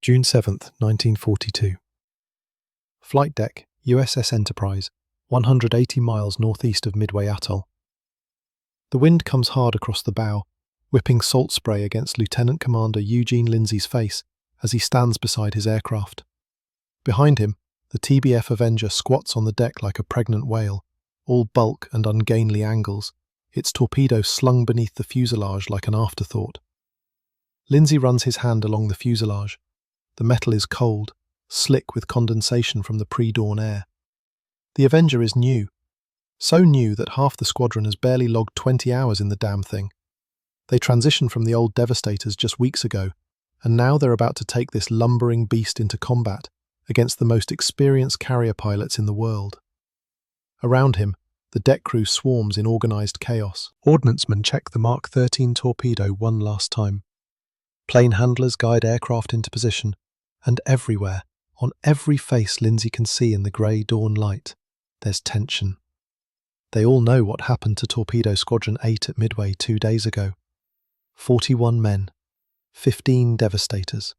June 7th, 1942. Flight deck, USS Enterprise, 180 miles northeast of Midway Atoll. The wind comes hard across the bow, whipping salt spray against Lieutenant Commander Eugene Lindsay's face as he stands beside his aircraft. Behind him, the TBF Avenger squats on the deck like a pregnant whale, all bulk and ungainly angles, its torpedo slung beneath the fuselage like an afterthought. Lindsay runs his hand along the fuselage. The metal is cold, slick with condensation from the pre-dawn air. The Avenger is new. So new that half the squadron has barely logged 20 hours in the damn thing. They transitioned from the old Devastators just weeks ago, and now they're about to take this lumbering beast into combat against the most experienced carrier pilots in the world. Around him, the deck crew swarms in organised chaos. Ordnancemen check the Mark 13 torpedo one last time. Plane handlers guide aircraft into position, and everywhere, on every face Lindsay can see in the grey dawn light, there's tension. They all know what happened to Torpedo Squadron 8 at Midway 2 days ago. 41 men, 15 Devastators,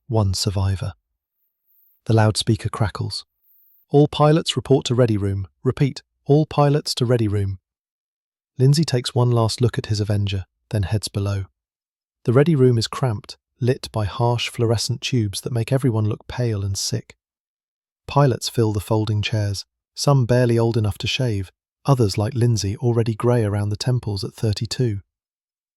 1 survivor. The loudspeaker crackles. All pilots report to ready room. Repeat, all pilots to ready room. Lindsay takes one last look at his Avenger, then heads below. The ready room is cramped, lit by harsh fluorescent tubes that make everyone look pale and sick. Pilots fill the folding chairs, some barely old enough to shave, others like Lindsay already grey around the temples at 32.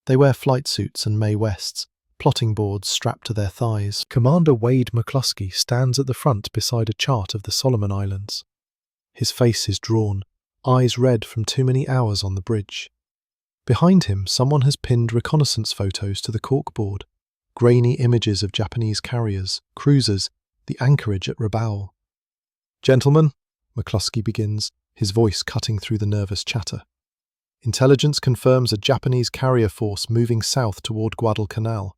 They wear flight suits and Mae Wests, plotting boards strapped to their thighs. Commander Wade McCluskey stands at the front beside a chart of the Solomon Islands. His face is drawn, eyes red from too many hours on the bridge. Behind him, someone has pinned reconnaissance photos to the corkboard, grainy images of Japanese carriers, cruisers, the anchorage at Rabaul. "Gentlemen," McCluskey begins, his voice cutting through the nervous chatter. "Intelligence confirms a Japanese carrier force moving south toward Guadalcanal.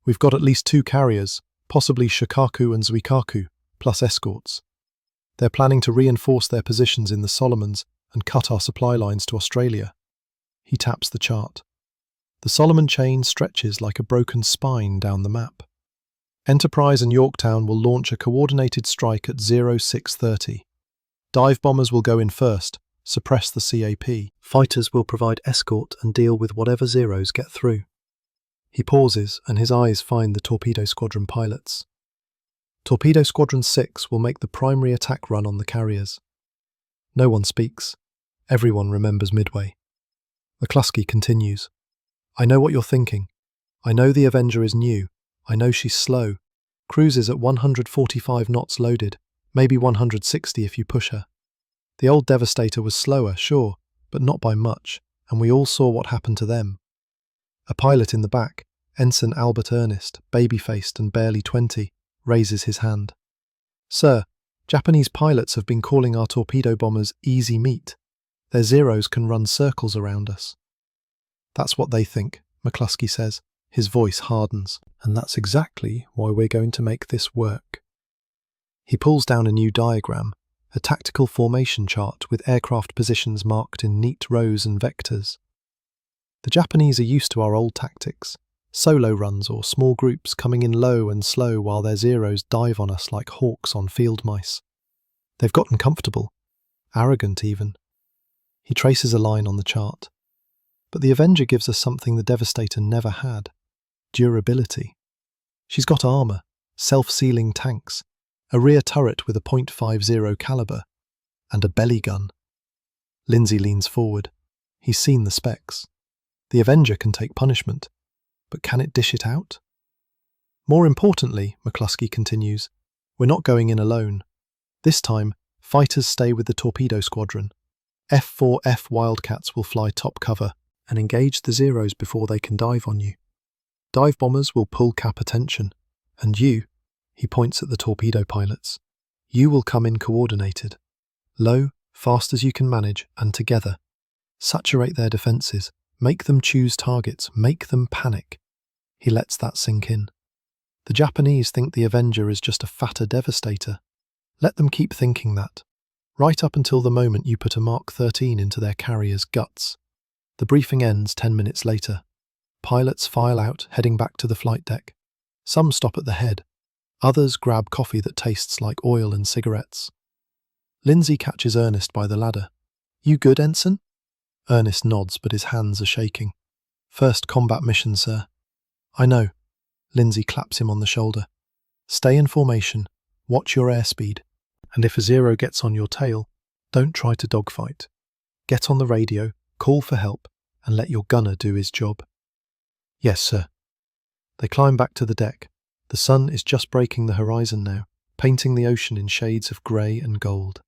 We've got at least 2 carriers, possibly Shikaku and Zuikaku, plus escorts. They're planning to reinforce their positions in the Solomons and cut our supply lines to Australia." He taps the chart. The Solomon chain stretches like a broken spine down the map. Enterprise and Yorktown will launch a coordinated strike at 0630. Dive bombers will go in first, suppress the CAP. Fighters will provide escort and deal with whatever Zeros get through. He pauses and his eyes find the Torpedo Squadron pilots. Torpedo Squadron 6 will make the primary attack run on the carriers. No one speaks. Everyone remembers Midway. McCluskey continues. "I know what you're thinking. I know the Avenger is new. I know she's slow. Cruises at 145 knots loaded, maybe 160 if you push her. The old Devastator was slower, sure, but not by much, and we all saw what happened to them." A pilot in the back, Ensign Albert Ernest, baby-faced and barely 20, raises his hand. "Sir, Japanese pilots have been calling our torpedo bombers easy meat. Their Zeros can run circles around us." "That's what they think," McCluskey says. His voice hardens. "And that's exactly why we're going to make this work." He pulls down a new diagram, a tactical formation chart with aircraft positions marked in neat rows and vectors. The Japanese are used to our old tactics, solo runs or small groups coming in low and slow while their Zeros dive on us like hawks on field mice. They've gotten comfortable, arrogant even. He traces a line on the chart. But the Avenger gives us something the Devastator never had: durability. She's got armour, self-sealing tanks, a rear turret with a .50 caliber, and a belly gun. Lindsay leans forward. He's seen the specs. The Avenger can take punishment, but can it dish it out? More importantly, McCluskey continues, we're not going in alone. This time, fighters stay with the Torpedo Squadron. F4F Wildcats will fly top cover and engage the Zeros before they can dive on you. Dive bombers will pull cap attention, and you, he points at the torpedo pilots, you will come in coordinated. Low, fast as you can manage, and together. Saturate their defences, make them choose targets, make them panic. He lets that sink in. The Japanese think the Avenger is just a fatter Devastator. Let them keep thinking that, right up until the moment you put a Mark 13 into their carrier's guts. The briefing ends 10 minutes later. Pilots file out, heading back to the flight deck. Some stop at the head. Others grab coffee that tastes like oil and cigarettes. Lindsay catches Ernest by the ladder. "You good, Ensign?" Ernest nods, but his hands are shaking. "First combat mission, sir." "I know." Lindsay claps him on the shoulder. "Stay in formation, watch your airspeed, and if a Zero gets on your tail, don't try to dogfight. Get on the radio, call for help, and let your gunner do his job." "Yes, sir." They climb back to the deck. The sun is just breaking the horizon now, painting the ocean in shades of grey and gold.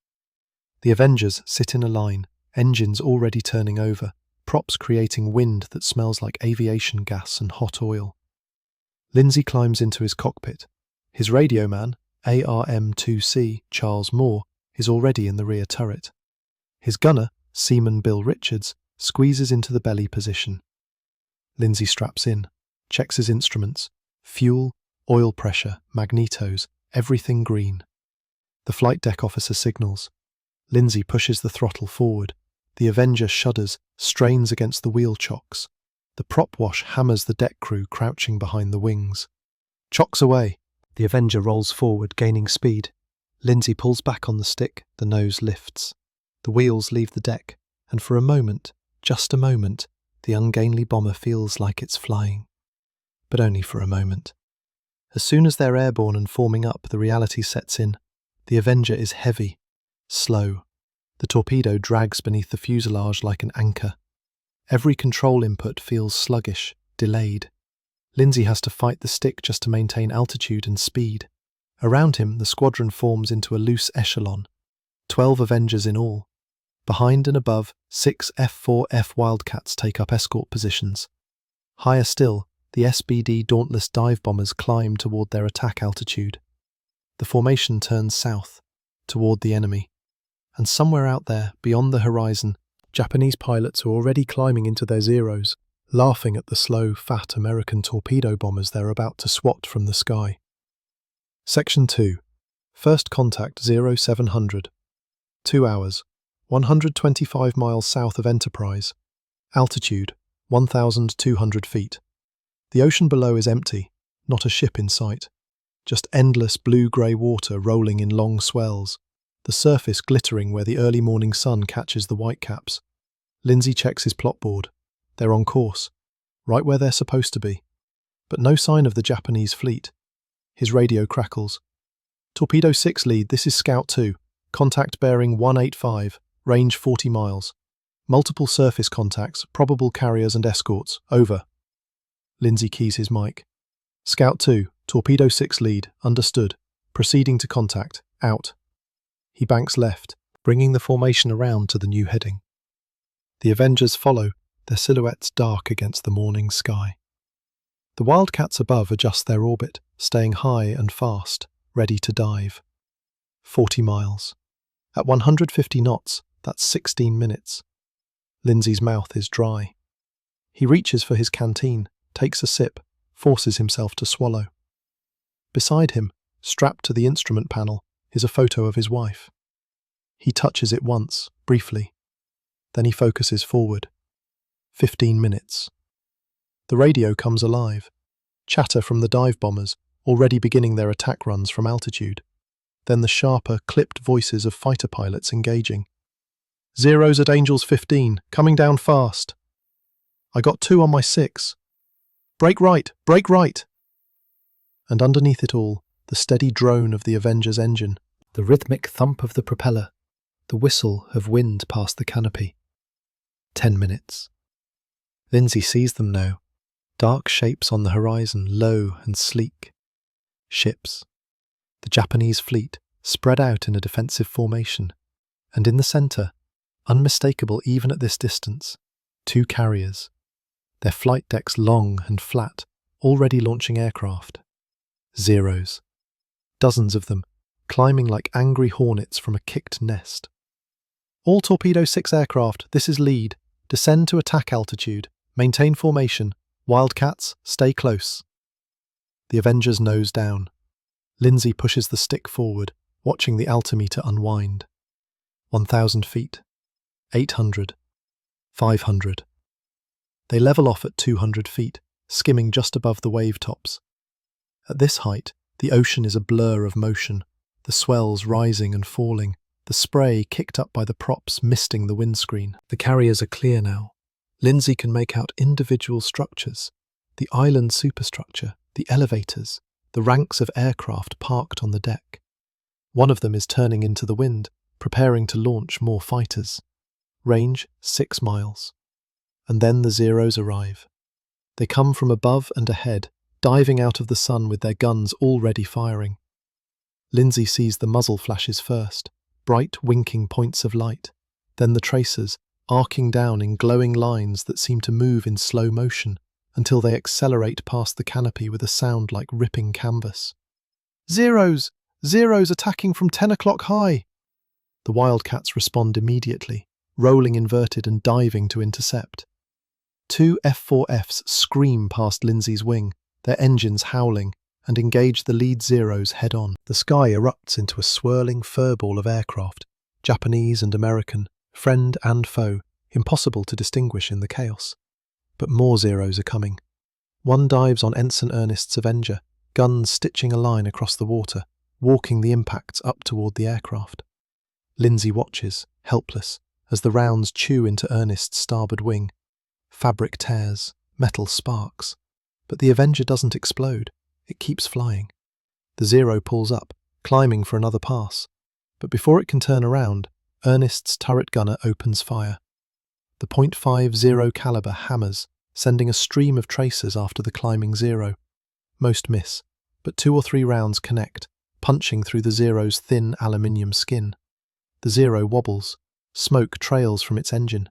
The Avengers sit in a line, engines already turning over, props creating wind that smells like aviation gas and hot oil. Lindsay climbs into his cockpit. His radio man, ARM-2C Charles Moore, is already in the rear turret. His gunner, Seaman Bill Richards, squeezes into the belly position. Lindsay straps in, checks his instruments, fuel, oil pressure, magnetos, everything green. The flight deck officer signals. Lindsay pushes the throttle forward. The Avenger shudders, strains against the wheel chocks. The prop wash hammers the deck crew crouching behind the wings. "Chocks away!" The Avenger rolls forward, gaining speed. Lindsay pulls back on the stick, the nose lifts. The wheels leave the deck, and for a moment, just a moment, the ungainly bomber feels like it's flying. But only for a moment. As soon as they're airborne and forming up, the reality sets in. The Avenger is heavy, slow. The torpedo drags beneath the fuselage like an anchor. Every control input feels sluggish, delayed. Lindsay has to fight the stick just to maintain altitude and speed. Around him, the squadron forms into a loose echelon. 12 Avengers in all. Behind and above, 6 F4F Wildcats take up escort positions. Higher still, the SBD Dauntless dive bombers climb toward their attack altitude. The formation turns south, toward the enemy. And somewhere out there, beyond the horizon, Japanese pilots are already climbing into their Zeros, laughing at the slow, fat American torpedo bombers they're about to swat from the sky. Section 2. First contact 0700. 2 hours. 125 miles south of Enterprise. Altitude 1,200 feet. The ocean below is empty, not a ship in sight. Just endless blue-grey water rolling in long swells, the surface glittering where the early morning sun catches the whitecaps. Lindsay checks his plot board. They're on course, right where they're supposed to be. But no sign of the Japanese fleet. His radio crackles. "Torpedo 6 lead, this is Scout 2. Contact bearing 185, range 40 miles. Multiple surface contacts, probable carriers and escorts. Over." Lindsay keys his mic. "Scout 2, Torpedo 6 lead, understood. Proceeding to contact. Out." He banks left, bringing the formation around to the new heading. The Avengers follow, their silhouettes dark against the morning sky. The Wildcats above adjust their orbit, staying high and fast, ready to dive. 40 miles. At 150 knots, that's 16 minutes. Lindsay's mouth is dry. He reaches for his canteen, takes a sip, forces himself to swallow. Beside him, strapped to the instrument panel, is a photo of his wife. He touches it once, briefly. Then he focuses forward. 15 minutes. The radio comes alive. Chatter from the dive bombers, already beginning their attack runs from altitude. Then the sharper, clipped voices of fighter pilots engaging. "Zeros at Angels 15, coming down fast. I got 2 on my 6. Brake right, brake right." And underneath it all, the steady drone of the Avenger's engine, the rhythmic thump of the propeller, the whistle of wind past the canopy. 10 minutes. Lindsay sees them now, dark shapes on the horizon, low and sleek. Ships. The Japanese fleet, spread out in a defensive formation. And in the centre, unmistakable even at this distance, 2 carriers. Their flight decks long and flat, already launching aircraft. Zeros. Dozens of them, climbing like angry hornets from a kicked nest. "All Torpedo 6 aircraft, this is lead. Descend to attack altitude. Maintain formation. Wildcats, stay close." The Avengers nose down. Lindsay pushes the stick forward, watching the altimeter unwind. 1,000 feet. 800. 500. They level off at 200 feet, skimming just above the wave tops. At this height, The ocean is a blur of motion, the swells rising and falling, the spray kicked up by the props misting the windscreen. The carriers are clear now. Lindsay can make out individual structures, the island superstructure, the elevators, the ranks of aircraft parked on the deck. One of them is turning into the wind, preparing to launch more fighters. Range 6 miles. And then the Zeros arrive. They come from above and ahead, diving out of the sun with their guns already firing. Lindsay sees the muzzle flashes first, bright winking points of light, then the tracers, arcing down in glowing lines that seem to move in slow motion until they accelerate past the canopy with a sound like ripping canvas. Zeros! Zeros attacking from 10 o'clock high! The Wildcats respond immediately, rolling inverted and diving to intercept. 2 F4Fs scream past Lindsay's wing, their engines howling, and engage the lead Zeros head-on. The sky erupts into a swirling furball of aircraft, Japanese and American, friend and foe, impossible to distinguish in the chaos. But more Zeros are coming. One dives on Ensign Ernest's Avenger, guns stitching a line across the water, walking the impacts up toward the aircraft. Lindsay watches, helpless, as the rounds chew into Ernest's starboard wing. Fabric tears, metal sparks. But the Avenger doesn't explode. It keeps flying. The Zero pulls up, climbing for another pass. But before it can turn around, Ernest's turret gunner opens fire. The .50 caliber hammers, sending a stream of tracers after the climbing Zero. Most miss, but 2 or 3 rounds connect, punching through the Zero's thin aluminium skin. The Zero wobbles. Smoke trails from its engine.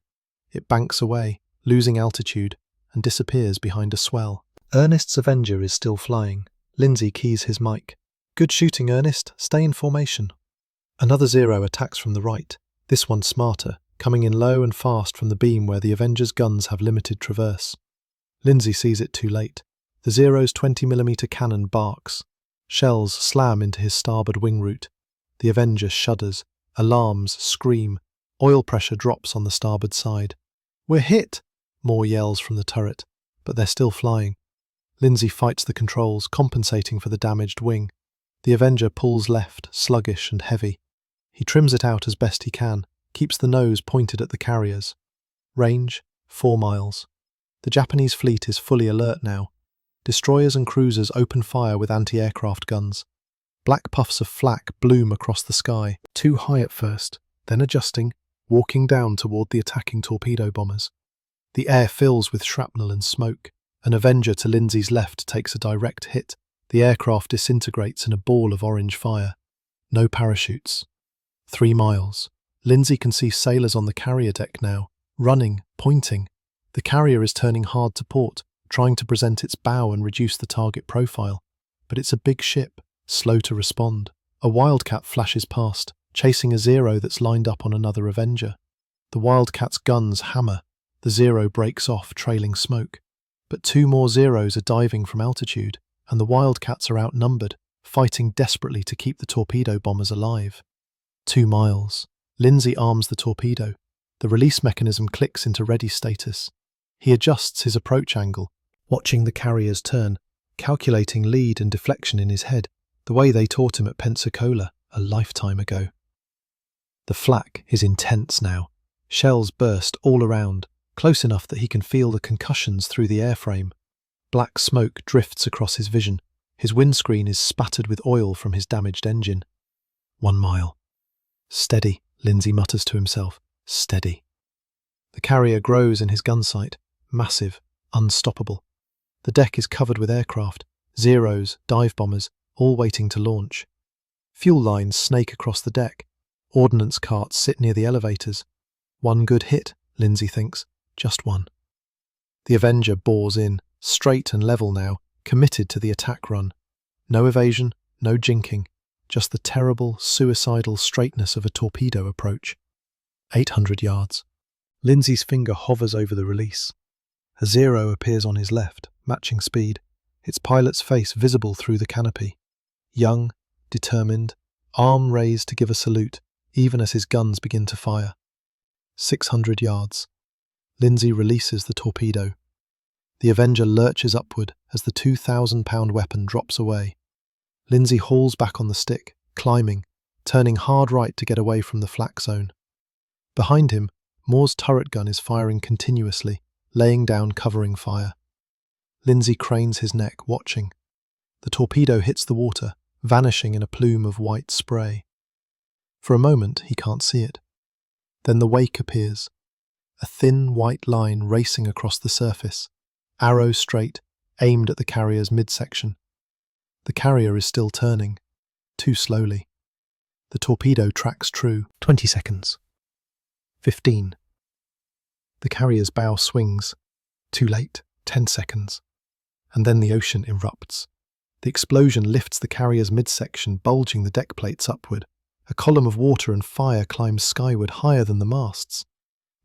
It banks away, losing altitude, and disappears behind a swell. Ernest's Avenger is still flying. Lindsay keys his mic. Good shooting, Ernest. Stay in formation. Another Zero attacks from the right, this one smarter, coming in low and fast from the beam where the Avenger's guns have limited traverse. Lindsay sees it too late. The Zero's 20mm cannon barks. Shells slam into his starboard wing root. The Avenger shudders. Alarms scream. Oil pressure drops on the starboard side. We're hit! More yells from the turret, but they're still flying. Lindsay fights the controls, compensating for the damaged wing. The Avenger pulls left, sluggish and heavy. He trims it out as best he can, keeps the nose pointed at the carriers. Range 4 miles. The Japanese fleet is fully alert now. Destroyers and cruisers open fire with anti-aircraft guns. Black puffs of flak bloom across the sky, too high at first, then adjusting, walking down toward the attacking torpedo bombers. The air fills with shrapnel and smoke. An Avenger to Lindsay's left takes a direct hit. The aircraft disintegrates in a ball of orange fire. No parachutes. 3 miles. Lindsay can see sailors on the carrier deck now, running, pointing. The carrier is turning hard to port, trying to present its bow and reduce the target profile. But it's a big ship, slow to respond. A Wildcat flashes past, chasing a Zero that's lined up on another Avenger. The Wildcat's guns hammer. The Zero breaks off, trailing smoke. But 2 more Zeros are diving from altitude, and the Wildcats are outnumbered, fighting desperately to keep the torpedo bombers alive. 2 miles. Lindsay arms the torpedo. The release mechanism clicks into ready status. He adjusts his approach angle, watching the carriers turn, calculating lead and deflection in his head, the way they taught him at Pensacola a lifetime ago. The flak is intense now. Shells burst all around, close enough that he can feel the concussions through the airframe. Black smoke drifts across his vision. His windscreen is spattered with oil from his damaged engine. 1 mile. Steady, Lindsay mutters to himself. Steady. The carrier grows in his gun sight, massive, unstoppable. The deck is covered with aircraft, Zeros, dive bombers, all waiting to launch. Fuel lines snake across the deck. Ordnance carts sit near the elevators. One good hit, Lindsay thinks. Just one. The Avenger bores in, straight and level now, committed to the attack run. No evasion, no jinking, just the terrible, suicidal straightness of a torpedo approach. 800 yards. Lindsay's finger hovers over the release. A Zero appears on his left, matching speed, its pilot's face visible through the canopy. Young, determined, arm raised to give a salute, even as his guns begin to fire. 600 yards. Lindsay releases the torpedo. The Avenger lurches upward as the 2,000-pound weapon drops away. Lindsay hauls back on the stick, climbing, turning hard right to get away from the flak zone. Behind him, Moore's turret gun is firing continuously, laying down covering fire. Lindsay cranes his neck, watching. The torpedo hits the water, vanishing in a plume of white spray. For a moment, he can't see it. Then the wake appears, a thin white line racing across the surface, arrow straight, aimed at the carrier's midsection. The carrier is still turning, too slowly. The torpedo tracks true. 20 seconds. 15. The carrier's bow swings. Too late. 10 seconds. And then the ocean erupts. The explosion lifts the carrier's midsection, bulging the deck plates upward. A column of water and fire climbs skyward higher than the masts.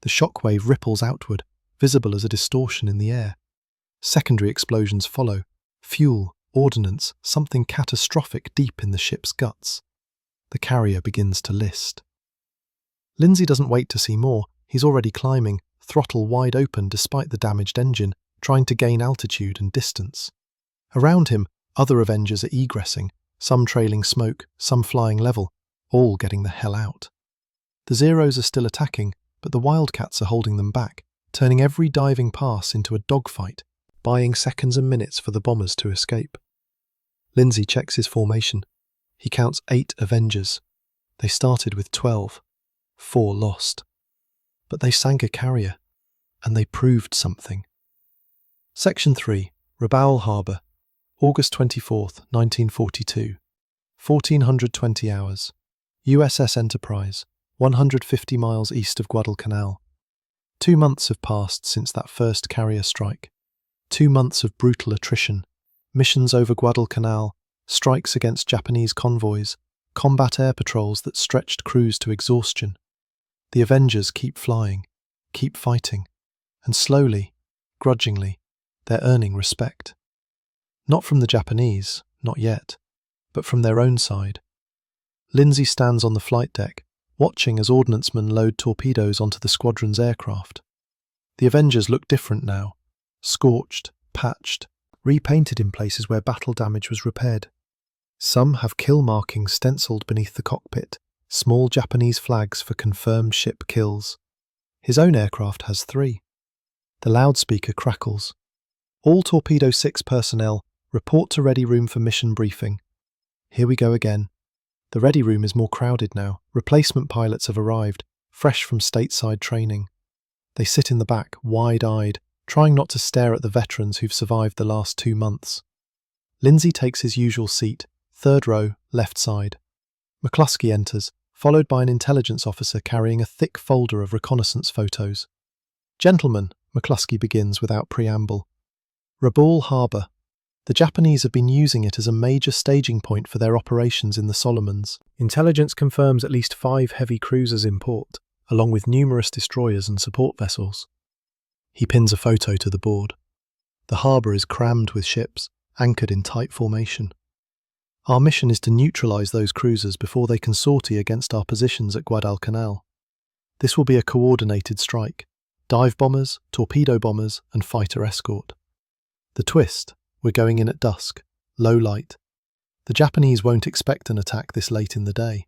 The shockwave ripples outward, visible as a distortion in the air. Secondary explosions follow. Fuel, ordnance, something catastrophic deep in the ship's guts. The carrier begins to list. Lindsay doesn't wait to see more. He's already climbing, throttle wide open despite the damaged engine, trying to gain altitude and distance. Around him, other Avengers are egressing, some trailing smoke, some flying level, all getting the hell out. The Zeros are still attacking, but the Wildcats are holding them back, turning every diving pass into a dogfight, buying seconds and minutes for the bombers to escape. Lindsay checks his formation. He counts 8 Avengers. They started with 12. 4 lost. But they sank a carrier, and they proved something. Section 3, Rabaul Harbour, August 24th, 1942. 1420 hours. USS Enterprise, 150 miles east of Guadalcanal. 2 months have passed since that first carrier strike. 2 months of brutal attrition, missions over Guadalcanal, strikes against Japanese convoys, combat air patrols that stretched crews to exhaustion. The Avengers keep flying, keep fighting, and slowly, grudgingly, they're earning respect. Not from the Japanese, not yet, but from their own side. Lindsay stands on the flight deck, watching as ordnancemen load torpedoes onto the squadron's aircraft. The Avengers look different now, scorched, patched, repainted in places where battle damage was repaired. Some have kill markings stenciled beneath the cockpit, small Japanese flags for confirmed ship kills. His own aircraft has 3. The loudspeaker crackles. All Torpedo 6 personnel report to Ready Room for mission briefing. Here we go again. The Ready Room is more crowded now. Replacement pilots have arrived, fresh from stateside training. They sit in the back, wide-eyed, trying not to stare at the veterans who've survived the last 2 months. Lindsay takes his usual seat, 3rd row, left side. McCluskey enters, followed by an intelligence officer carrying a thick folder of reconnaissance photos. "Gentlemen," McCluskey begins without preamble. "Rabaul Harbour. The Japanese have been using it as a major staging point for their operations in the Solomons. Intelligence confirms at least 5 heavy cruisers in port, along with numerous destroyers and support vessels." He pins a photo to the board. The harbour is crammed with ships, anchored in tight formation. "Our mission is to neutralise those cruisers before they can sortie against our positions at Guadalcanal. This will be a coordinated strike. Dive bombers, torpedo bombers, and fighter escort. The twist, we're going in at dusk, low light. The Japanese won't expect an attack this late in the day."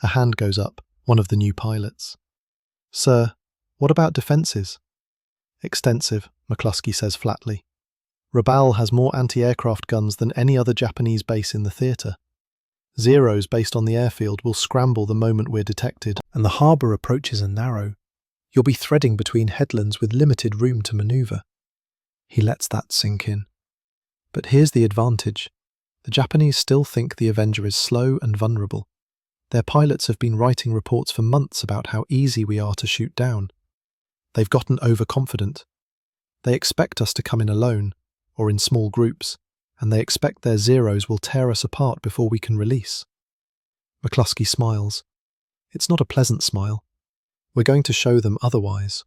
A hand goes up, one of the new pilots. "Sir, what about defences?" "Extensive," McCluskey says flatly. "Rabaul has more anti-aircraft guns than any other Japanese base in the theatre. Zeros based on the airfield will scramble the moment we're detected, and the harbour approaches are narrow. You'll be threading between headlands with limited room to manoeuvre." He lets that sink in. But here's the advantage. The Japanese still think the Avenger is slow and vulnerable. Their pilots have been writing reports for months about how easy we are to shoot down. They've gotten overconfident. They expect us to come in alone, or in small groups, and they expect their Zeros will tear us apart before we can release. McCluskey smiles. It's not a pleasant smile. We're going to show them otherwise.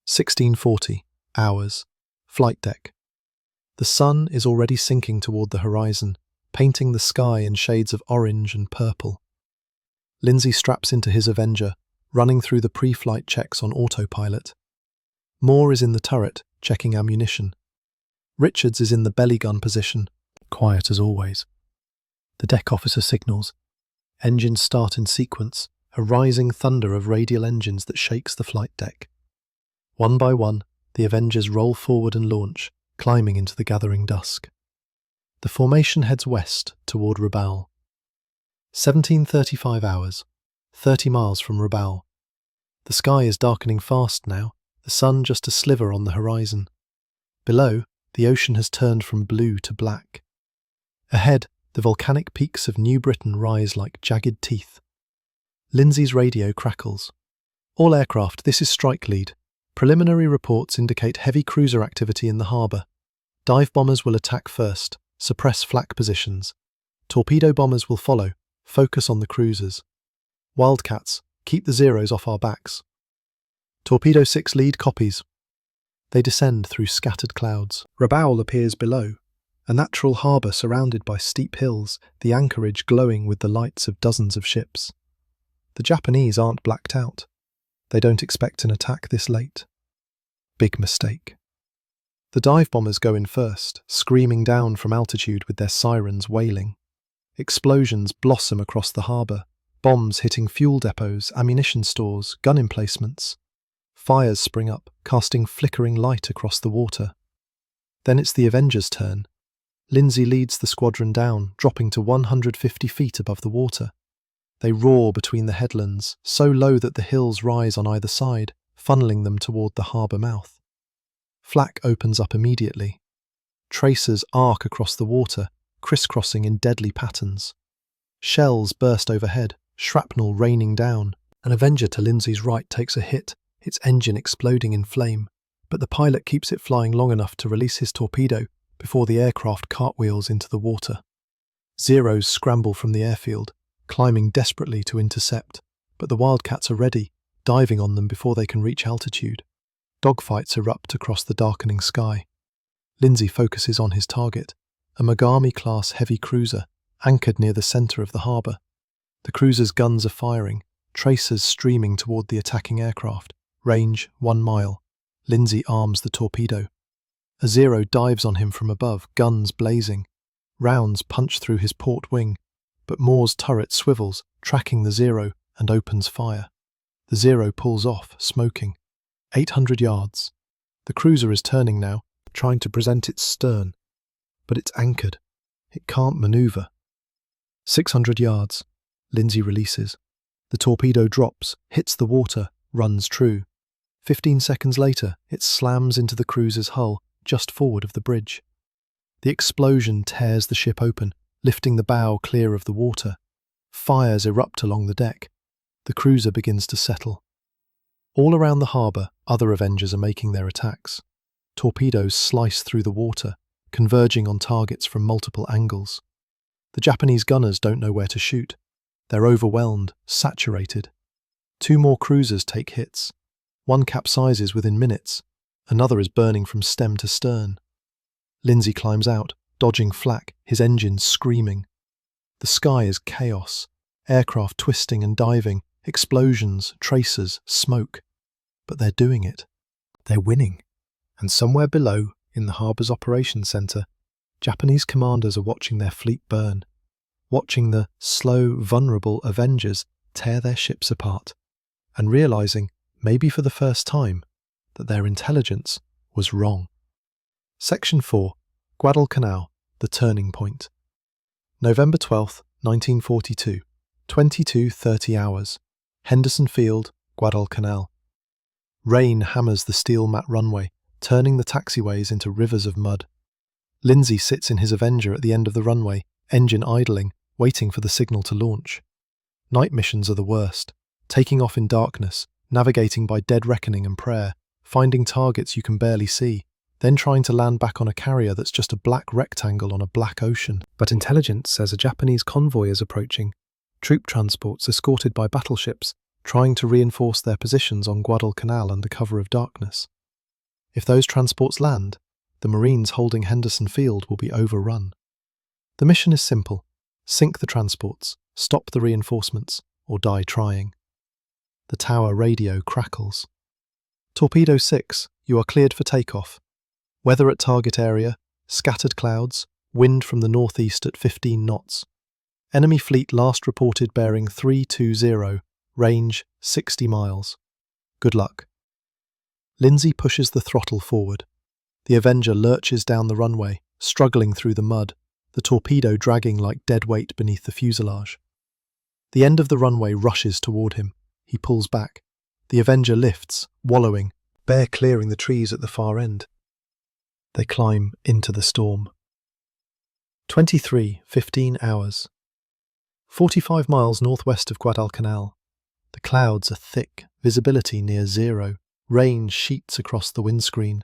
1640, hours, flight deck. The sun is already sinking toward the horizon, painting the sky in shades of orange and purple. Lindsay straps into his Avenger, running through the pre-flight checks on autopilot. Moore is in the turret, checking ammunition. Richards is in the belly gun position, quiet as always. The deck officer signals. Engines start in sequence, a rising thunder of radial engines that shakes the flight deck. One by one, the Avengers roll forward and launch, climbing into the gathering dusk. The formation heads west toward Rabaul. 17:35 hours, 30 miles from Rabaul. The sky is darkening fast now, the sun just a sliver on the horizon. Below, the ocean has turned from blue to black. Ahead, the volcanic peaks of New Britain rise like jagged teeth. Lindsay's radio crackles. All aircraft, this is strike lead. Preliminary reports indicate heavy cruiser activity in the harbour. Dive bombers will attack first, suppress flak positions. Torpedo bombers will follow, focus on the cruisers. Wildcats, keep the Zeros off our backs. Torpedo 6 lead copies. They descend through scattered clouds. Rabaul appears below, a natural harbour surrounded by steep hills, the anchorage glowing with the lights of dozens of ships. The Japanese aren't blacked out. They don't expect an attack this late. Big mistake. The dive bombers go in first, screaming down from altitude with their sirens wailing. Explosions blossom across the harbour, bombs hitting fuel depots, ammunition stores, gun emplacements. Fires spring up, casting flickering light across the water. Then it's the Avengers' turn. Lindsay leads the squadron down, dropping to 150 feet above the water. They roar between the headlands, so low that the hills rise on either side, funneling them toward the harbour mouth. Flak opens up immediately. Tracers arc across the water, crisscrossing in deadly patterns. Shells burst overhead, shrapnel raining down. An Avenger to Lindsay's right takes a hit, its engine exploding in flame, but the pilot keeps it flying long enough to release his torpedo before the aircraft cartwheels into the water. Zeros scramble from the airfield, climbing desperately to intercept, but the Wildcats are ready, diving on them before they can reach altitude. Dogfights erupt across the darkening sky. Lindsay focuses on his target, a Mogami-class heavy cruiser, anchored near the centre of the harbour. The cruiser's guns are firing, tracers streaming toward the attacking aircraft. Range 1 mile. Lindsay arms the torpedo. A Zero dives on him from above, guns blazing. Rounds punch through his port wing, but Moore's turret swivels, tracking the Zero, and opens fire. The Zero pulls off, smoking. 800 yards. The cruiser is turning now, trying to present its stern. But it's anchored. It can't manoeuvre. 600 yards. Lindsay releases. The torpedo drops, hits the water, runs true. 15 seconds later, it slams into the cruiser's hull, just forward of the bridge. The explosion tears the ship open, lifting the bow clear of the water. Fires erupt along the deck. The cruiser begins to settle. All around the harbour, other Avengers are making their attacks. Torpedoes slice through the water, converging on targets from multiple angles. The Japanese gunners don't know where to shoot. They're overwhelmed, saturated. 2 more cruisers take hits. One capsizes within minutes. Another is burning from stem to stern. Lindsay climbs out, dodging flak, his engines screaming. The sky is chaos. Aircraft twisting and diving, explosions, tracers, smoke. But they're doing it. They're winning. And somewhere below, in the harbour's operations centre, Japanese commanders are watching their fleet burn, watching the slow, vulnerable Avengers tear their ships apart, and realising, maybe for the first time, that their intelligence was wrong. Section 4. Guadalcanal, the turning point. November 12th, 1942, 22:30 hours. Henderson Field, Guadalcanal. Rain hammers the steel mat runway, turning the taxiways into rivers of mud. Lindsay sits in his Avenger at the end of the runway, engine idling, waiting for the signal to launch. Night missions are the worst, taking off in darkness, navigating by dead reckoning and prayer, finding targets you can barely see, then trying to land back on a carrier that's just a black rectangle on a black ocean. But intelligence says a Japanese convoy is approaching, troop transports escorted by battleships, trying to reinforce their positions on Guadalcanal under cover of darkness. If those transports land, the Marines holding Henderson Field will be overrun. The mission is simple: sink the transports, stop the reinforcements, or die trying. The tower radio crackles. Torpedo 6, you are cleared for takeoff. Weather at target area, scattered clouds, wind from the northeast at 15 knots. Enemy fleet last reported bearing 320, range 60 miles. Good luck. Lindsay pushes the throttle forward. The Avenger lurches down the runway, struggling through the mud, the torpedo dragging like dead weight beneath the fuselage. The end of the runway rushes toward him. He pulls back. The Avenger lifts, wallowing, bare clearing the trees at the far end. They climb into the storm. 15 hours. 45 miles northwest of Guadalcanal. The clouds are thick, visibility near zero. Rain sheets across the windscreen.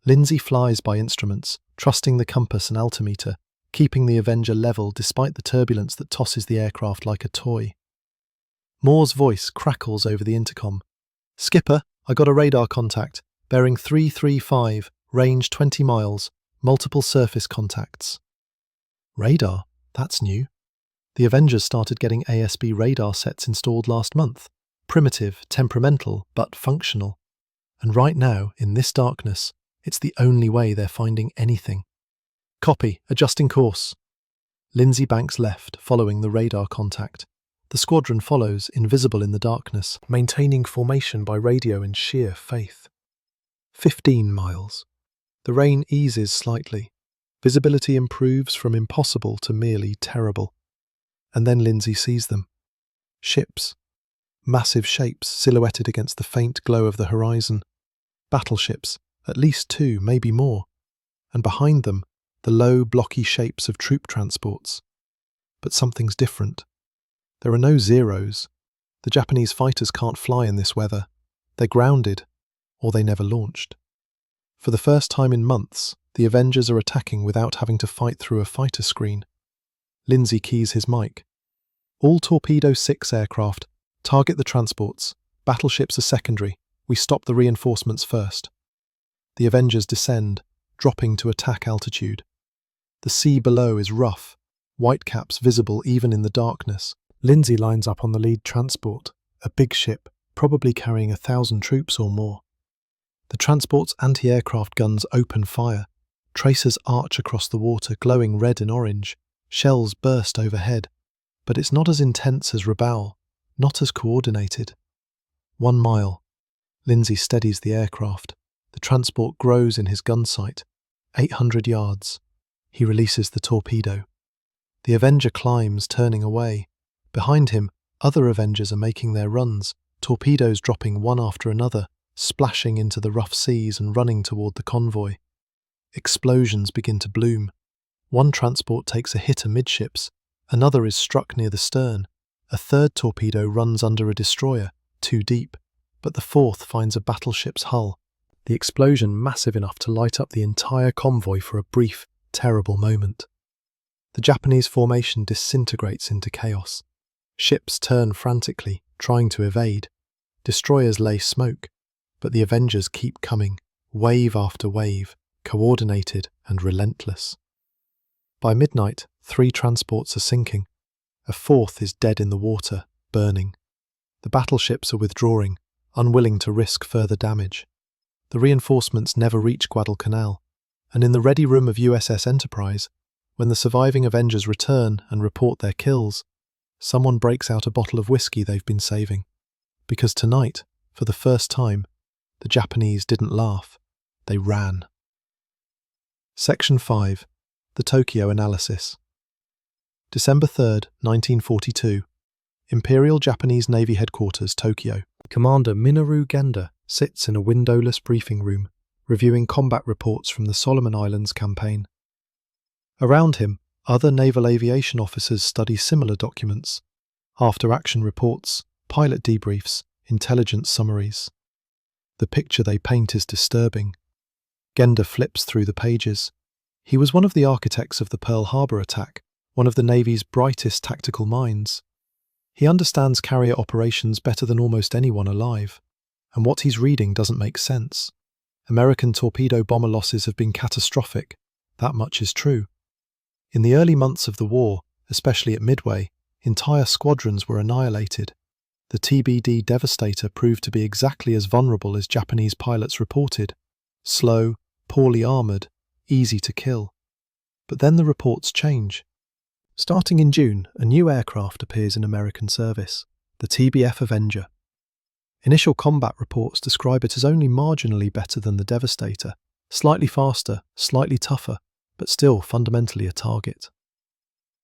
Lindsay flies by instruments, trusting the compass and altimeter, keeping the Avenger level despite the turbulence that tosses the aircraft like a toy. Moore's voice crackles over the intercom. "Skipper, I got a radar contact, bearing 335, range 20 miles, multiple surface contacts." Radar? That's new. The Avengers started getting ASB radar sets installed last month. Primitive, temperamental, but functional. And right now, in this darkness, it's the only way they're finding anything. "Copy, adjusting course." Lindsay banks left, following the radar contact. The squadron follows, invisible in the darkness, maintaining formation by radio in sheer faith. 15 miles. The rain eases slightly. Visibility improves from impossible to merely terrible. And then Lindsay sees them. Ships. Massive shapes silhouetted against the faint glow of the horizon. Battleships, at least 2, maybe more. And behind them, the low, blocky shapes of troop transports. But something's different. There are no Zeros. The Japanese fighters can't fly in this weather. They're grounded, or they never launched. For the first time in months, the Avengers are attacking without having to fight through a fighter screen. Lindsay keys his mic. "All Torpedo 6 aircraft, target the transports. Battleships are secondary. We stop the reinforcements first." The Avengers descend, dropping to attack altitude. The sea below is rough, whitecaps visible even in the darkness. Lindsay lines up on the lead transport, a big ship, probably carrying 1,000 troops or more. The transport's anti-aircraft guns open fire. Tracers arch across the water, glowing red and orange. Shells burst overhead. But it's not as intense as Rabaul, not as coordinated. 1 mile. Lindsay steadies the aircraft. The transport grows in his gun sight. 800 yards. He releases the torpedo. The Avenger climbs, turning away. Behind him, other Avengers are making their runs, torpedoes dropping one after another, splashing into the rough seas and running toward the convoy. Explosions begin to bloom. One transport takes a hit amidships, another is struck near the stern, a third torpedo runs under a destroyer, too deep, but the fourth finds a battleship's hull, the explosion massive enough to light up the entire convoy for a brief, terrible moment. The Japanese formation disintegrates into chaos. Ships turn frantically, trying to evade. Destroyers lay smoke, but the Avengers keep coming, wave after wave, coordinated and relentless. By midnight, 3 transports are sinking. A 4th is dead in the water, burning. The battleships are withdrawing, unwilling to risk further damage. The reinforcements never reach Guadalcanal, and in the ready room of USS Enterprise, when the surviving Avengers return and report their kills, someone breaks out a bottle of whiskey they've been saving. Because tonight, for the first time, the Japanese didn't laugh, they ran. Section 5. The Tokyo Analysis. December 3rd, 1942. Imperial Japanese Navy Headquarters, Tokyo. Commander Minoru Genda sits in a windowless briefing room, reviewing combat reports from the Solomon Islands campaign. Around him, other naval aviation officers study similar documents, after-action reports, pilot debriefs, intelligence summaries. The picture they paint is disturbing. Genda flips through the pages. He was one of the architects of the Pearl Harbor attack, one of the Navy's brightest tactical minds. He understands carrier operations better than almost anyone alive, and what he's reading doesn't make sense. American torpedo bomber losses have been catastrophic. That much is true. In the early months of the war, especially at Midway, entire squadrons were annihilated. The TBD Devastator proved to be exactly as vulnerable as Japanese pilots reported. Slow, poorly armoured, easy to kill. But then the reports change. Starting in June, a new aircraft appears in American service, the TBF Avenger. Initial combat reports describe it as only marginally better than the Devastator, slightly faster, slightly tougher, but still fundamentally a target.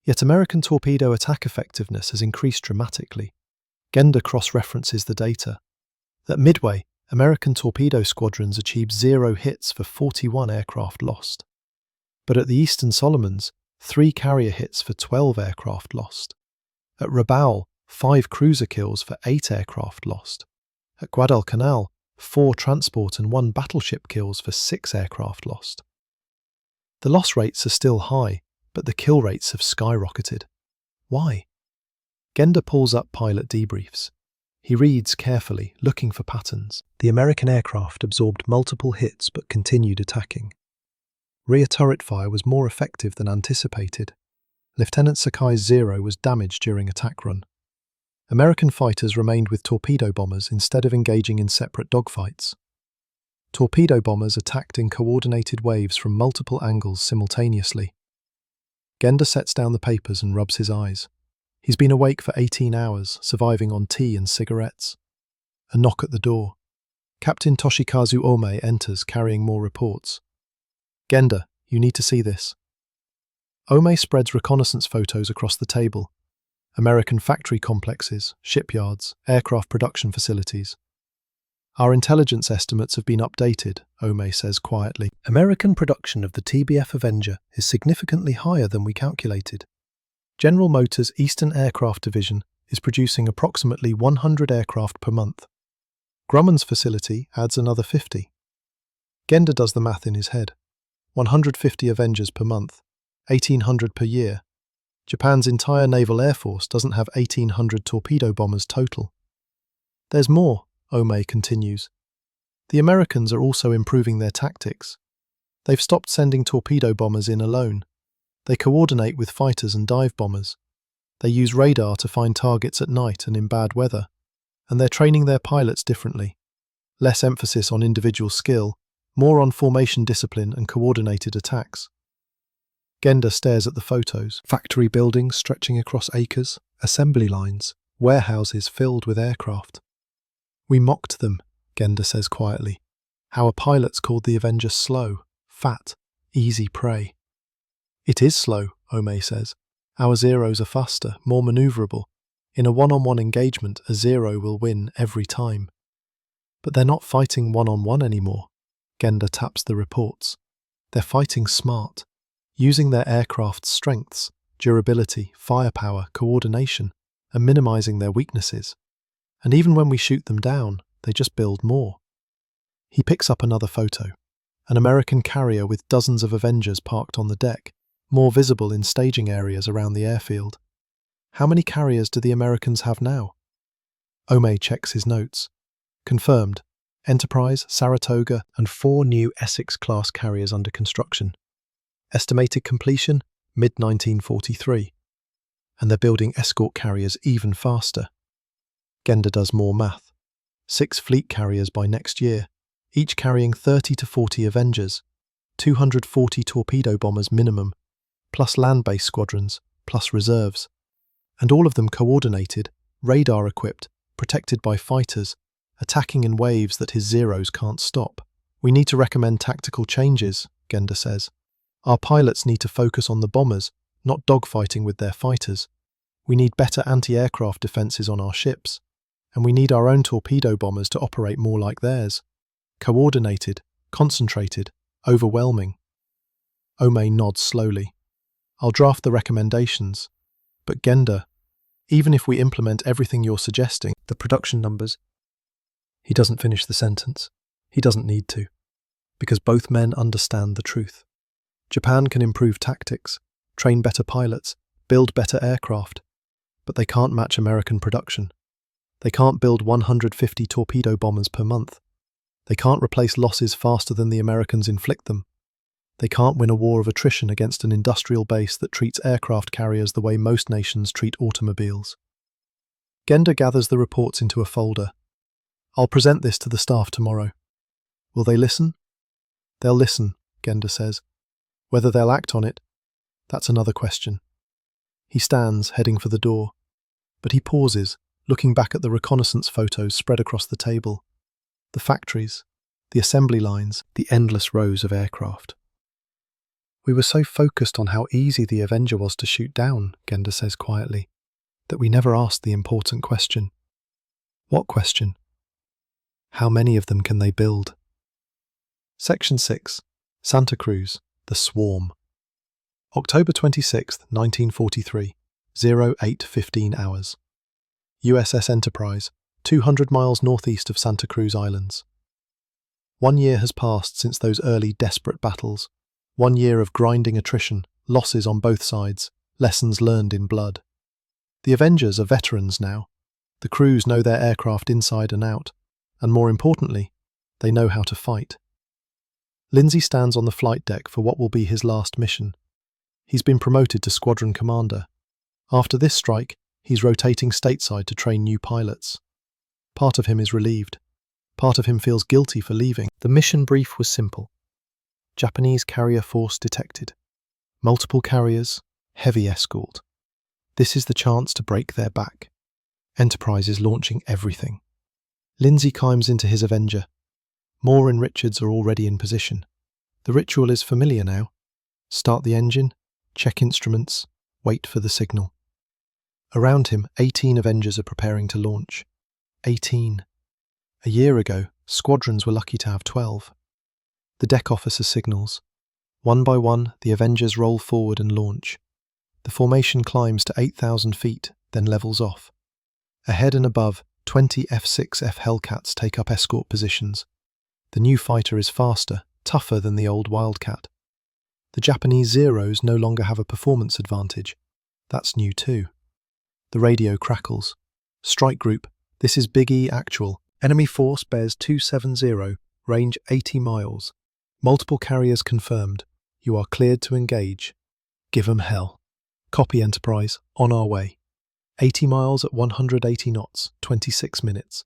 Yet American torpedo attack effectiveness has increased dramatically. Gender cross-references the data. At Midway, American torpedo squadrons achieved 0 hits for 41 aircraft lost. But at the Eastern Solomons, 3 carrier hits for 12 aircraft lost. At Rabaul, 5 cruiser kills for 8 aircraft lost. At Guadalcanal, 4 transport and 1 battleship kills for 6 aircraft lost. The loss rates are still high, but the kill rates have skyrocketed. Why? Gender pulls up pilot debriefs. He reads carefully, looking for patterns. The American aircraft absorbed multiple hits but continued attacking. Rear turret fire was more effective than anticipated. Lieutenant Sakai's Zero was damaged during attack run. American fighters remained with torpedo bombers instead of engaging in separate dogfights. Torpedo bombers attacked in coordinated waves from multiple angles simultaneously. Gender sets down the papers and rubs his eyes. He's been awake for 18 hours, surviving on tea and cigarettes. A knock at the door. Captain Toshikazu Ome enters, carrying more reports. Gender, you need to see this. Ome spreads reconnaissance photos across the table. American factory complexes, shipyards, aircraft production facilities. Our intelligence estimates have been updated, Ome says quietly. American production of the TBF Avenger is significantly higher than we calculated. General Motors' Eastern Aircraft Division is producing approximately 100 aircraft per month. Grumman's facility adds another 50. Gender does the math in his head. 150 Avengers per month, 1,800 per year. Japan's entire naval air force doesn't have 1,800 torpedo bombers total. There's more, Ome continues. The Americans are also improving their tactics. They've stopped sending torpedo bombers in alone. They coordinate with fighters and dive bombers. They use radar to find targets at night and in bad weather. And they're training their pilots differently. Less emphasis on individual skill, more on formation discipline and coordinated attacks. Gender stares at the photos. Factory buildings stretching across acres, assembly lines, warehouses filled with aircraft. We mocked them, Gender says quietly. Our pilots called the Avenger slow, fat, easy prey. It is slow, Ome says. Our Zeros are faster, more maneuverable. In a one-on-one engagement, a Zero will win every time. But they're not fighting one-on-one anymore. Gender taps the reports. They're fighting smart, using their aircraft's strengths, durability, firepower, coordination, and minimizing their weaknesses. And even when we shoot them down, they just build more. He picks up another photo. An American carrier with dozens of Avengers parked on the deck, more visible in staging areas around the airfield. How many carriers do the Americans have now? Ome checks his notes. Confirmed. Enterprise, Saratoga, and 4 new Essex-class carriers under construction. Estimated completion, mid-1943. And they're building escort carriers even faster. Gender does more math. 6 fleet carriers by next year, each carrying 30 to 40 Avengers, 240 torpedo bombers minimum, plus land-based squadrons, plus reserves. And all of them coordinated, radar-equipped, protected by fighters, attacking in waves that his Zeros can't stop. We need to recommend tactical changes, Gender says. Our pilots need to focus on the bombers, not dogfighting with their fighters. We need better anti-aircraft defenses on our ships. And we need our own torpedo bombers to operate more like theirs. Coordinated, concentrated, overwhelming. Ome nods slowly. I'll draft the recommendations. But Gender, even if we implement everything you're suggesting, the production numbers... He doesn't finish the sentence. He doesn't need to. Because both men understand the truth. Japan can improve tactics, train better pilots, build better aircraft. But they can't match American production. They can't build 150 torpedo bombers per month. They can't replace losses faster than the Americans inflict them. They can't win a war of attrition against an industrial base that treats aircraft carriers the way most nations treat automobiles. Gender gathers the reports into a folder. I'll present this to the staff tomorrow. Will they listen? They'll listen, Gender says. Whether they'll act on it, that's another question. He stands, heading for the door. But he pauses, looking back at the reconnaissance photos spread across the table. The factories, the assembly lines, the endless rows of aircraft. "We were so focused on how easy the Avenger was to shoot down," Genda says quietly, "that we never asked the important question." What question? How many of them can they build? Section 6. Santa Cruz, the Swarm. October 26, 1943, 08:15 hours. USS Enterprise, 200 miles northeast of Santa Cruz Islands. 1 year has passed since those early desperate battles. 1 year of grinding attrition, losses on both sides, lessons learned in blood. The Avengers are veterans now. The crews know their aircraft inside and out, and more importantly, they know how to fight. Lindsay stands on the flight deck for what will be his last mission. He's been promoted to squadron commander. After this strike, he's rotating stateside to train new pilots. Part of him is relieved. Part of him feels guilty for leaving. The mission brief was simple. Japanese carrier force detected. Multiple carriers, heavy escort. This is the chance to break their back. Enterprise is launching everything. Lindsay climbs into his Avenger. Moore and Richards are already in position. The ritual is familiar now. Start the engine, check instruments, wait for the signal. Around him, 18 Avengers are preparing to launch. 18. A year ago, squadrons were lucky to have 12. The deck officer signals. One by one, the Avengers roll forward and launch. The formation climbs to 8,000 feet, then levels off. Ahead and above, 20 F6F Hellcats take up escort positions. The new fighter is faster, tougher than the old Wildcat. The Japanese Zeros no longer have a performance advantage. That's new too. The radio crackles. Strike group, this is Big E actual. Enemy force bears 270, range 80 miles. Multiple carriers confirmed. You are cleared to engage. Give 'em hell. Copy Enterprise, on our way. 80 miles at 180 knots, 26 minutes.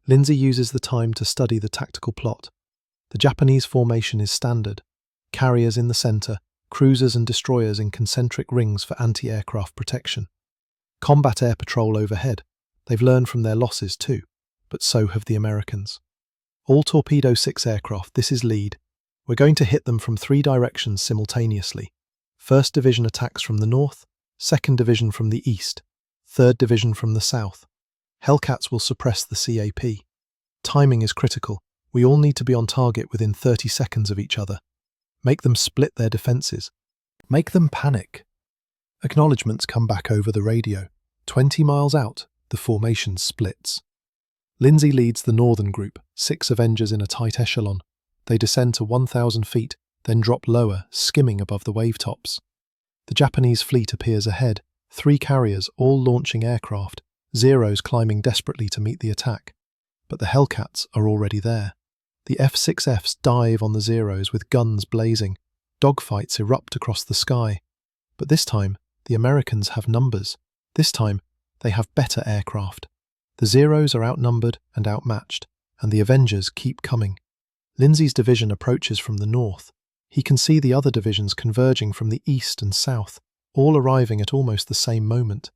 Lindsay uses the time to study the tactical plot. The Japanese formation is standard. Carriers in the centre, cruisers and destroyers in concentric rings for anti-aircraft protection. Combat air patrol overhead. They've learned from their losses too, but so have the Americans. All Torpedo 6 aircraft, this is lead. We're going to hit them from 3 directions simultaneously. 1st Division attacks from the north, 2nd Division from the east, 3rd Division from the south. Hellcats will suppress the CAP. Timing is critical. We all need to be on target within 30 seconds of each other. Make them split their defences. Make them panic. Acknowledgements come back over the radio. 20 miles out, the formation splits. Lindsay leads the northern group, 6 Avengers in a tight echelon. They descend to 1,000 feet, then drop lower, skimming above the wave tops. The Japanese fleet appears ahead, 3 carriers all launching aircraft, Zeros climbing desperately to meet the attack. But the Hellcats are already there. The F6Fs dive on the Zeros with guns blazing. Dogfights erupt across the sky. But this time, the Americans have numbers. This time, they have better aircraft. The Zeros are outnumbered and outmatched, and the Avengers keep coming. Lindsay's division approaches from the north. He can see the other divisions converging from the east and south, all arriving at almost the same moment.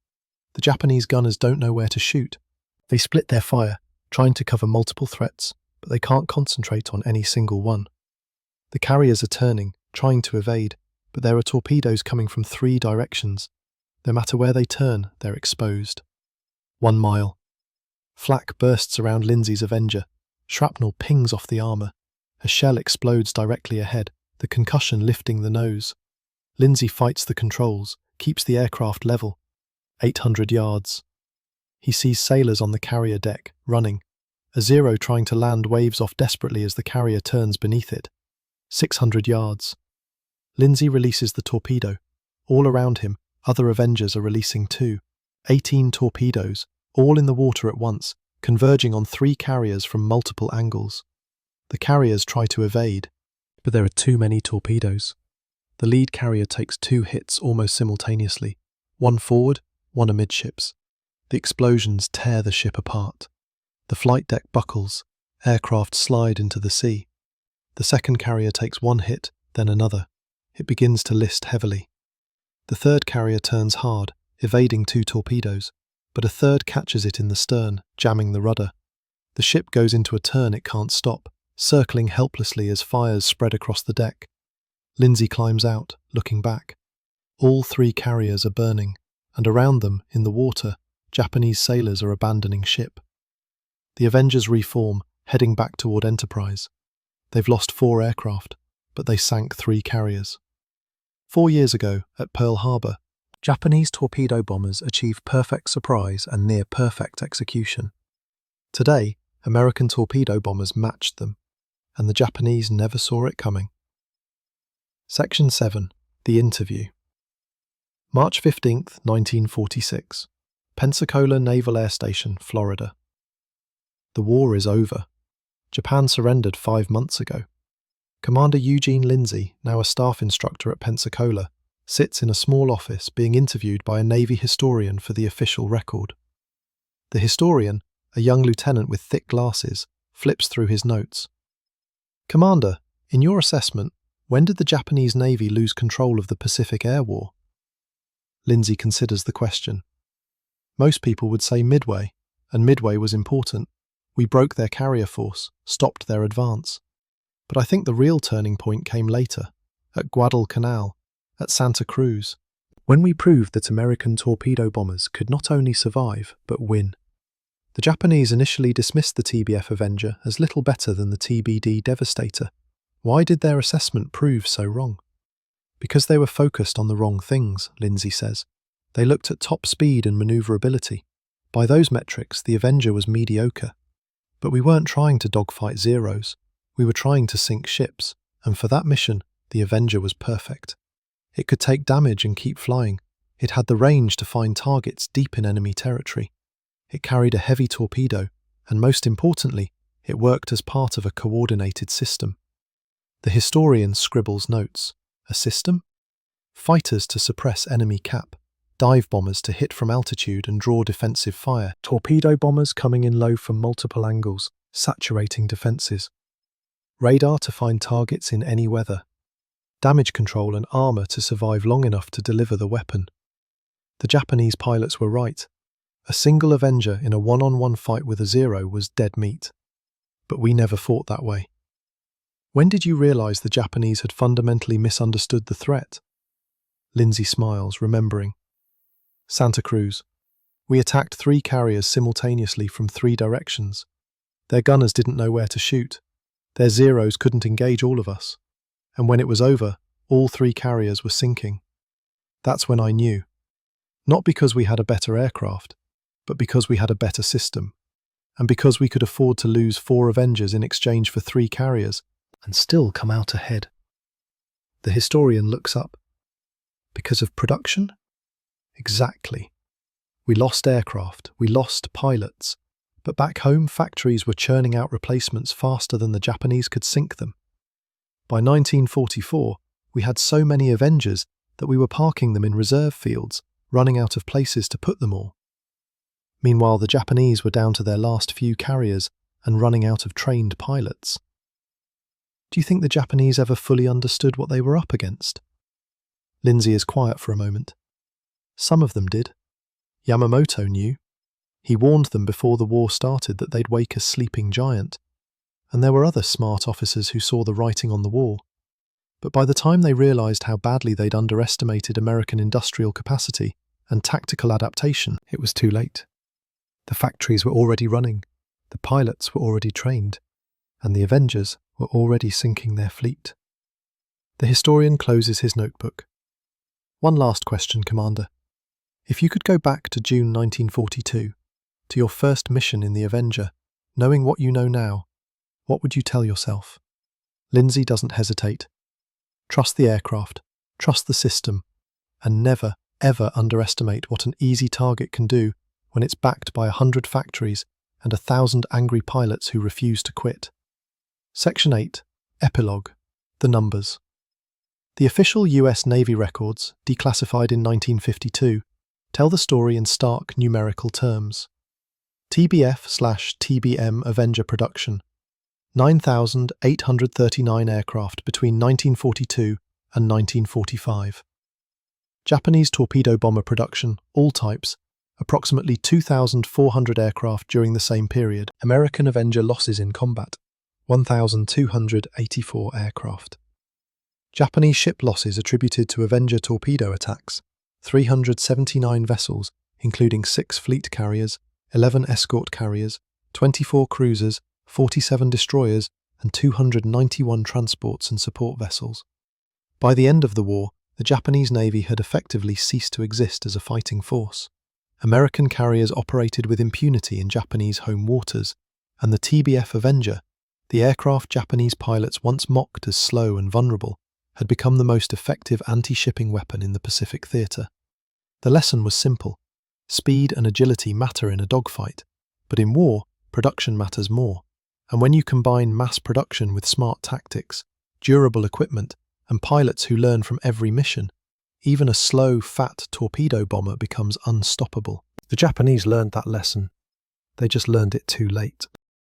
The Japanese gunners don't know where to shoot. They split their fire, trying to cover multiple threats, but they can't concentrate on any single one. The carriers are turning, trying to evade, but there are torpedoes coming from 3 directions. No matter where they turn, they're exposed. 1 mile. Flak bursts around Lindsay's Avenger. Shrapnel pings off the armour. A shell explodes directly ahead, the concussion lifting the nose. Lindsay fights the controls, keeps the aircraft level. 800 yards. He sees sailors on the carrier deck, running. A Zero trying to land waves off desperately as the carrier turns beneath it. 600 yards. Lindsay releases the torpedo. All around him, other Avengers are releasing too. 18 torpedoes, all in the water at once, converging on 3 carriers from multiple angles. The carriers try to evade, but there are too many torpedoes. The lead carrier takes 2 hits almost simultaneously, one forward, one amidships. The explosions tear the ship apart. The flight deck buckles, aircraft slide into the sea. The second carrier takes 1 hit, then another. It begins to list heavily. The third carrier turns hard, evading 2 torpedoes, but a third catches it in the stern, jamming the rudder. The ship goes into a turn it can't stop, circling helplessly as fires spread across the deck. Lindsay climbs out, looking back. All 3 carriers are burning, and around them, in the water, Japanese sailors are abandoning ship. The Avengers reform, heading back toward Enterprise. They've lost 4 aircraft, but they sank 3 carriers. 4 years ago, at Pearl Harbor, Japanese torpedo bombers achieved perfect surprise and near-perfect execution. Today, American torpedo bombers matched them, and the Japanese never saw it coming. Section 7. The Interview. March 15, 1946. Pensacola Naval Air Station, Florida. The war is over. Japan surrendered 5 months ago. Commander Eugene Lindsay, now a staff instructor at Pensacola, sits in a small office being interviewed by a Navy historian for the official record. The historian, a young lieutenant with thick glasses, flips through his notes. Commander, in your assessment, when did the Japanese Navy lose control of the Pacific Air War? Lindsay considers the question. Most people would say Midway, and Midway was important. We broke their carrier force, stopped their advance. But I think the real turning point came later, at Guadalcanal, at Santa Cruz, when we proved that American torpedo bombers could not only survive, but win. The Japanese initially dismissed the TBF Avenger as little better than the TBD Devastator. Why did their assessment prove so wrong? Because they were focused on the wrong things, Lindsay says. They looked at top speed and maneuverability. By those metrics, the Avenger was mediocre. But we weren't trying to dogfight Zeros. We were trying to sink ships, and for that mission, the Avenger was perfect. It could take damage and keep flying. It had the range to find targets deep in enemy territory. It carried a heavy torpedo, and most importantly, it worked as part of a coordinated system. The historian scribbles notes. A system? Fighters to suppress enemy cap, dive bombers to hit from altitude and draw defensive fire, torpedo bombers coming in low from multiple angles, saturating defenses, radar to find targets in any weather, damage control and armor to survive long enough to deliver the weapon. The Japanese pilots were right. A single Avenger in a one-on-one fight with a Zero was dead meat. But we never fought that way. When did you realize the Japanese had fundamentally misunderstood the threat? Lindsay smiles, remembering. Santa Cruz. We attacked 3 carriers simultaneously from 3 directions. Their gunners didn't know where to shoot. Their Zeros couldn't engage all of us. And when it was over, all 3 carriers were sinking. That's when I knew. Not because we had a better aircraft, but because we had a better system. And because we could afford to lose 4 Avengers in exchange for 3 carriers and still come out ahead. The historian looks up. Because of production? Exactly. We lost aircraft, we lost pilots, but back home factories were churning out replacements faster than the Japanese could sink them. By 1944, we had so many Avengers that we were parking them in reserve fields, running out of places to put them all. Meanwhile, the Japanese were down to their last few carriers and running out of trained pilots. Do you think the Japanese ever fully understood what they were up against? Lindsay is quiet for a moment. Some of them did. Yamamoto knew. He warned them before the war started that they'd wake a sleeping giant. And there were other smart officers who saw the writing on the wall. But by the time they realized how badly they'd underestimated American industrial capacity and tactical adaptation, it was too late. The factories were already running, the pilots were already trained, and the Avengers were already sinking their fleet. The historian closes his notebook. One last question, Commander. If you could go back to June 1942, to your first mission in the Avenger, knowing what you know now, what would you tell yourself? Lindsay doesn't hesitate. Trust the aircraft, trust the system, and never, ever underestimate what an easy target can do when it's backed by 100 factories and 1,000 angry pilots who refuse to quit. Section 8. Epilogue. The numbers. The official US Navy records, declassified in 1952, tell the story in stark numerical terms. TBF/TBM Avenger production. 9,839 aircraft between 1942 and 1945. Japanese torpedo bomber production, all types, approximately 2,400 aircraft during the same period. American Avenger losses in combat, 1,284 aircraft. Japanese ship losses attributed to Avenger torpedo attacks, 379 vessels, including 6 fleet carriers, 11 escort carriers, 24 cruisers, 47 destroyers, and 291 transports and support vessels. By the end of the war, the Japanese Navy had effectively ceased to exist as a fighting force. American carriers operated with impunity in Japanese home waters, and the TBF Avenger, the aircraft Japanese pilots once mocked as slow and vulnerable, had become the most effective anti-shipping weapon in the Pacific theatre. The lesson was simple. Speed and agility matter in a dogfight, but in war, production matters more. And when you combine mass production with smart tactics, durable equipment, and pilots who learn from every mission, even a slow, fat torpedo bomber becomes unstoppable. The Japanese learned that lesson. They just learned it too late.